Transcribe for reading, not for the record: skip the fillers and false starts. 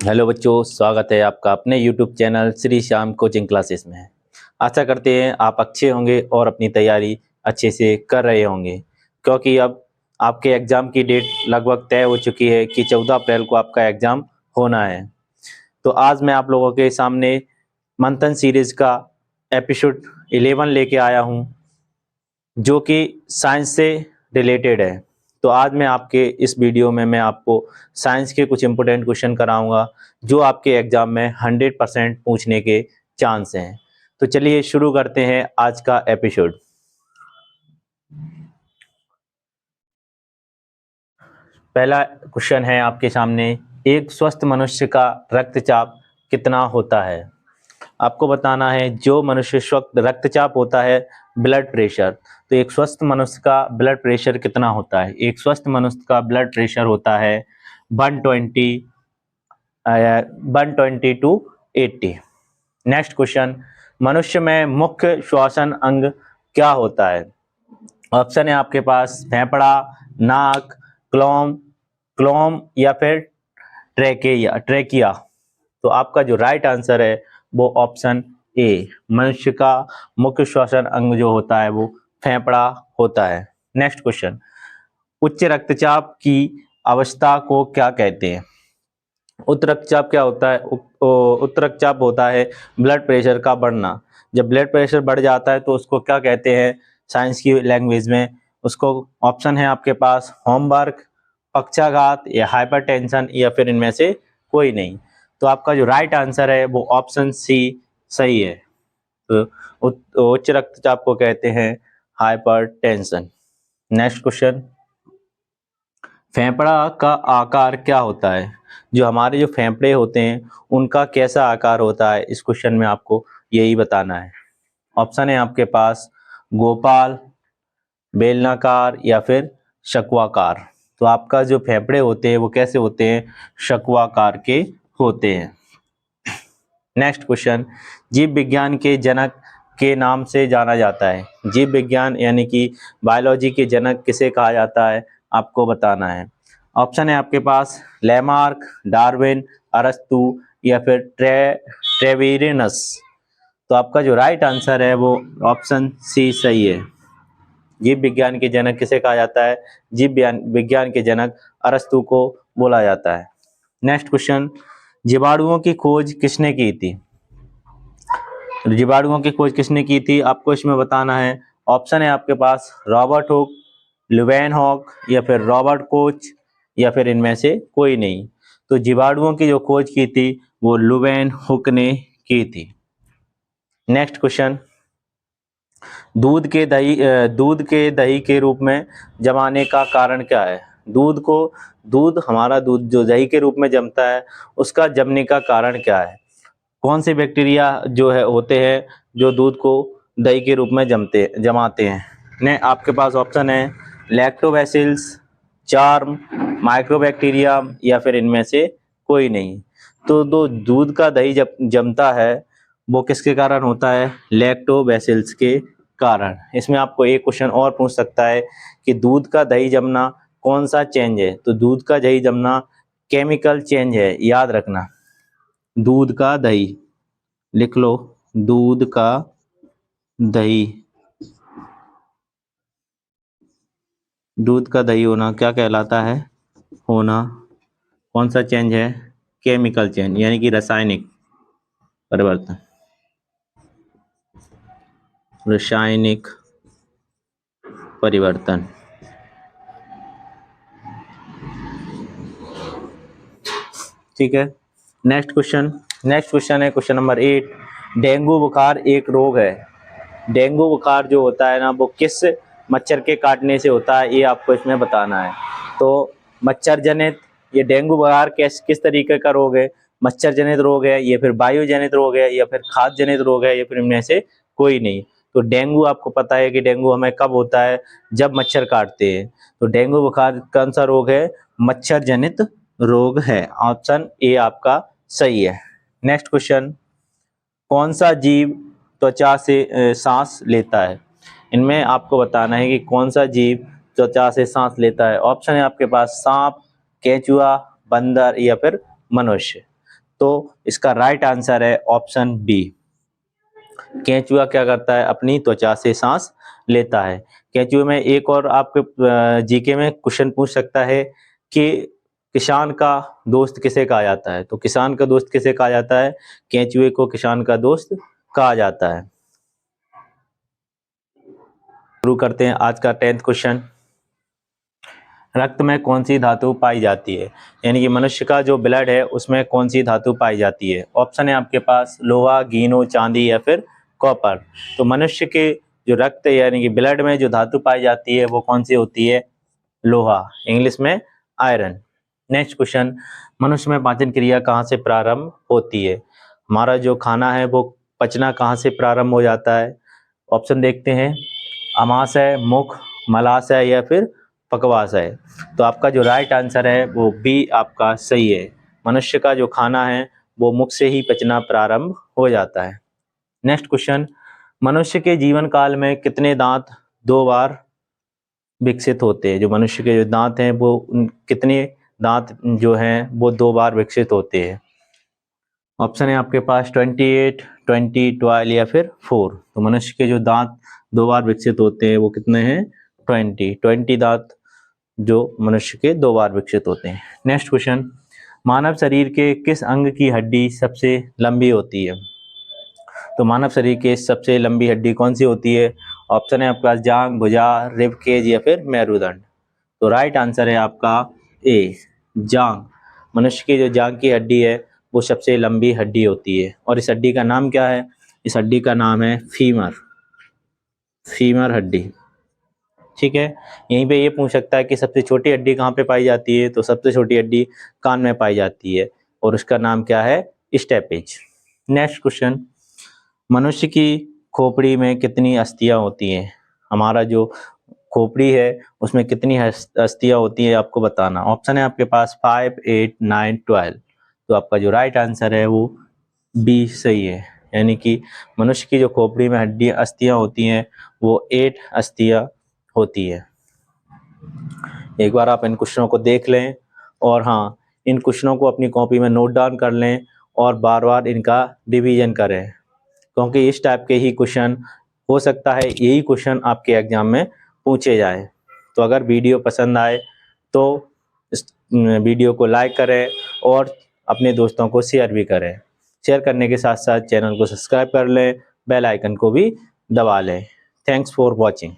Hello बच्चों, स्वागत है आपका अपने YouTube channel Shri Shyam coaching classes में। आशा करते हैं आप अच्छे होंगे और अपनी तैयारी अच्छे से कर रहे होंगे, क्योंकि अब आपके एग्ज़ाम की डेट लगभग तय हो चुकी है कि 14 अप्रैल को आपका एग्ज़ाम होना है। तो आज मैं आप लोगों के सामने मंथन सीरीज़ का एपिसोड 11 लेके आया हूँ, जो कि साइंस से रिलेटेड है। तो आज मैं आपके इस वीडियो में मैं आपको साइंस के कुछ इंपॉर्टेंट क्वेश्चन कराऊंगा, जो आपके एग्जाम में 100% पूछने के चांस हैं। तो चलिए शुरू करते हैं आज का एपिसोड। पहला क्वेश्चन है आपके सामने, एक स्वस्थ मनुष्य का रक्तचाप कितना होता है? आपको बताना है जो मनुष्य स्वस्थ रक्तचाप होता है, ब्लड प्रेशर। तो एक स्वस्थ मनुष्य का ब्लड प्रेशर कितना होता है? एक स्वस्थ मनुष्य का ब्लड प्रेशर होता है 120 टू 80। नेक्स्ट क्वेश्चन, मनुष्य में मुख्य श्वसन अंग क्या होता है? ऑप्शन है आपके पास फेफड़ा, नाक, क्लोम क्लोम या फिर ट्रेकिया। तो आपका जो राइट आंसर है वो ऑप्शन ए, मनुष्य का मुख्य श्वसन अंग जो होता है वो फेफड़ा होता है। नेक्स्ट क्वेश्चन, उच्च रक्तचाप की अवस्था को क्या कहते हैं? उच्च रक्तचाप क्या होता है? उच्च रक्तचाप होता है ब्लड प्रेशर का बढ़ना। जब ब्लड प्रेशर बढ़ जाता है तो उसको क्या कहते हैं साइंस की लैंग्वेज में? उसको ऑप्शन है आपके पास होमवर्क, पक्षाघात या हाइपरटेंशन या फिर इनमें से कोई नहीं। तो आपका जो राइट आंसर है वो ऑप्शन सी सही है। तो उच्च रक्तचाप को कहते हैं हाइपरटेंशन। नेक्स्ट क्वेश्चन, फेफड़ा का आकार क्या होता है? जो हमारे जो फेफड़े होते हैं उनका कैसा आकार होता है, इस क्वेश्चन में आपको यही बताना है। ऑप्शन है आपके पास गोपाल, बेलनाकार या फिर शंक्वाकार। तो आपका जो फेफड़े होते हैं वो कैसे होते हैं? शंक्वाकार के होते हैं। नेक्स्ट क्वेश्चन, जीव विज्ञान के जनक के नाम से जाना जाता है। जीव विज्ञान यानी कि बायोलॉजी के जनक किसे कहा जाता है, आपको बताना है। ऑप्शन है आपके पास लैमार्क, डार्विन, अरस्तु या फिर ट्रेविरिनस। तो आपका जो राइट आंसर है वो ऑप्शन सी सही है। जीव विज्ञान के जनक किसे कहा जाता है? विज्ञान के जनक अरस्तु को बोला जाता है। नेक्स्ट क्वेश्चन, जीवाणुओं की खोज किसने की थी? जीवाणुओं की खोज किसने की थी, आपको इसमें बताना है। ऑप्शन है आपके पास रॉबर्ट हुक, लुवेनहॉक या फिर रॉबर्ट कोच या फिर इनमें से कोई नहीं। तो जीवाणुओं की जो खोज की थी वो लुवेनहुक ने की थी। नेक्स्ट क्वेश्चन, दूध के दही के रूप में जमाने का कारण क्या है? हमारा दूध जो दही के रूप में जमता है उसका जमने का कारण क्या है? कौन से बैक्टीरिया जो है होते हैं जो दूध को दही के रूप में जमाते हैं? ने आपके पास ऑप्शन है लैक्टोबैसिल्स, चार्म, माइक्रोबैक्टीरियम या फिर इनमें से कोई नहीं। तो दो दूध का दही जब जमता है वो किसके कारण होता है? लैक्टोबैसिल्स के कारण। इसमें आपको एक क्वेश्चन और पूछ सकता है कि दूध का दही जमना कौन सा चेंज है? तो दूध का दही जमना केमिकल चेंज है, याद रखना। दूध का दही लिख लो, दूध का दही, दूध का दही होना क्या कहलाता है? होना कौन सा चेंज है? केमिकल चेंज यानी कि रासायनिक परिवर्तन। रासायनिक परिवर्तन। ठीक है। नेक्स्ट क्वेश्चन है क्वेश्चन नंबर 8। डेंगू बुखार एक रोग है। डेंगू बुखार जो होता है ना वो किस मच्छर के काटने से होता है, ये आपको इसमें बताना है। तो मच्छर जनित, ये डेंगू बुखार किस तरीके का रोग है? मच्छर जनित रोग है या फिर वायु जनित रोग है या फिर खाद्य जनित रोग है या फिर इनमें से कोई नहीं। तो डेंगू आपको पता है कि डेंगू हमें कब होता है? जब मच्छर काटते हैं। तो डेंगू बुखार कौन सा रोग है? मच्छर जनित रोग है। ऑप्शन ए आपका सही है। नेक्स्ट क्वेश्चन, कौन सा जीव त्वचा से सांस लेता है? इनमें आपको बताना है कि कौन सा जीव त्वचा से सांस लेता है। ऑप्शन है आपके पास सांप, केंचुआ, बंदर या फिर मनुष्य। तो इसका राइट आंसर है ऑप्शन बी। केंचुआ क्या करता है, अपनी त्वचा से सांस लेता है। केंचुए में एक और आपके जीके में क्वेश्चन पूछ सकता है कि किसान का दोस्त किसे कहा जाता है, तो किसान का दोस्त किसे कहा जाता है, केंचुए को किसान का दोस्त कहा जाता है। शुरू करते हैं आज का 10th क्वेश्चन। रक्त में कौन सी धातु पाई जाती है, यानी कि मनुष्य का जो ब्लड है उसमें कौन सी धातु पाई जाती है। ऑप्शन है आपके पास लोहा, घीनो, चांदी या फिर कॉपर। तो मनुष्य के जो रक्त यानी कि ब्लड में जो धातु पाई जाती है वो कौन सी होती है, लोहा, इंग्लिश में आयरन। नेक्स्ट क्वेश्चन, मनुष्य में पाचन क्रिया कहाँ से प्रारंभ होती है। हमारा जो खाना है वो पचना कहाँ से प्रारंभ हो जाता है। ऑप्शन देखते हैं, अमाशय, मुख, मलाशय या फिर पकवाशय। तो आपका जो राइट आंसर है वो बी आपका सही है। मनुष्य का जो खाना है वो मुख से ही पचना प्रारंभ हो जाता है। नेक्स्ट क्वेश्चन, मनुष्य के जीवन काल में कितने दांत दो बार विकसित होते हैं। जो मनुष्य के जो दांत हैं वो कितने दांत जो हैं वो दो बार विकसित होते हैं। ऑप्शन है आपके पास 28, 20, 12 या फिर 4। तो मनुष्य के जो दांत दो बार विकसित होते हैं वो कितने हैं, 20 दांत जो मनुष्य के दो बार विकसित होते हैं। नेक्स्ट क्वेश्चन, मानव शरीर के किस अंग की हड्डी सबसे लंबी होती है। तो मानव शरीर के सबसे लंबी हड्डी कौन सी होती है। ऑप्शन है आपके पास जांग, भुजा, रिब केज या फिर मेरुदंड। तो राइट आंसर है आपका ए, जांग। मनुष्य की जो जांग की हड्डी है वो सबसे लंबी हड्डी होती है। और इस हड्डी का नाम क्या है, इस हड्डी का नाम है फीमर, फीमर हड्डी। ठीक है, यहीं पे ये पूछ सकता है कि सबसे छोटी हड्डी कहाँ पे पाई जाती है। तो सबसे छोटी हड्डी कान में पाई जाती है और उसका नाम क्या है, स्टेपेज। नेक्स्ट क्वेश्चन, मनुष्य की खोपड़ी में कितनी अस्थियां होती हैं। हमारा जो खोपड़ी है उसमें कितनी अस्थियां होती है आपको बताना। ऑप्शन है आपके पास 5, 8, 9, 12। तो आपका जो राइट आंसर है वो बी सही है, यानी कि मनुष्य की जो खोपड़ी में हड्डी अस्थियां होती हैं वो 8 अस्थियां होती है। एक बार आप इन क्वेश्चनों को देख लें और हाँ, इन क्वेश्चनों को अपनी कॉपी में नोट डाउन कर लें और बार बार इनका रिवीजन करें, क्योंकि इस टाइप के ही क्वेश्चन हो सकता है यही क्वेश्चन आपके एग्जाम में पूछे जाए। तो अगर वीडियो पसंद आए तो इस वीडियो को लाइक करें और अपने दोस्तों को शेयर भी करें। शेयर करने के साथ साथ चैनल को सब्सक्राइब कर लें, बेल आइकन को भी दबा लें। Thanks for watching.